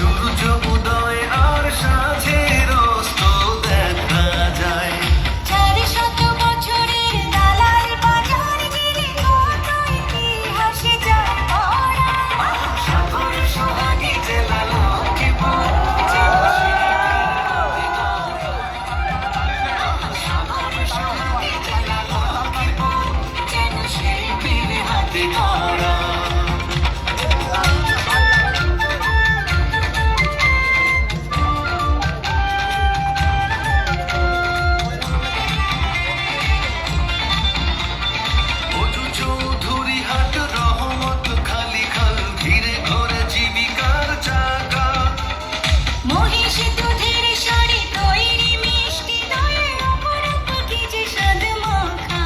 সূর্য উদয় আর সাঁঝের অস্ত দেখা যায়। 400 বছরের দালাল বাজার গেলে কত ইতিহাসে যায় ভরা। সাগর সোহাগী জেলা লক্ষ্মীপুর, সাগর সোহাগী জেলা লক্ষ্মীপুর, যেন শিল্পীর হাতে গড়া। মধু চৌধুরী হাট, রহমত খালি খাল, ঘিরে ঘরে জীবিকার চাকা। মহিষ দুধের শাড়ি তৈরি মিষ্টি দয়ে অপরূপ কি যে স্বাদ মাখা।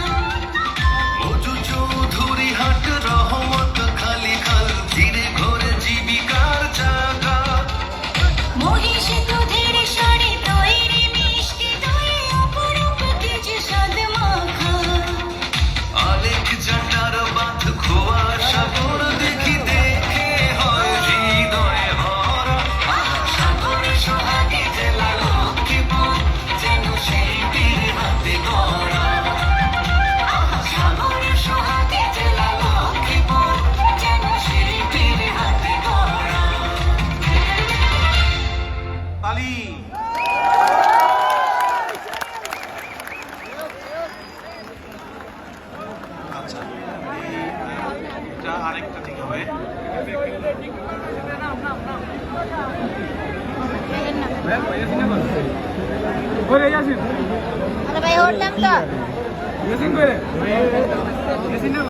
মধু চৌধুরী হাট, রহমত খালি খাল, ঘিরে ঘরে জীবিকার চাকা। মহিষ দুধের শাড়ি তৈরি মিষ্টি দয়ে অপরূপ কি যে স্বাদ মাখা। আলেকজান্ডার বাঁধ, খোয়া সাগর দেখি দেখে হয় হৃদয় ভরা। সাগর সোহাগী জেলা লক্ষ্মীপুর, যেন শিল্পীর হাতে গড়া। সাগর সোহাগী জেলা লক্ষ্মীপুর, যেন শিল্পীর হাতে গড়া। তালি। আচ্ছা, এটা আরেকটা ঠিক হবে। আরে ভাই ওর নাম তো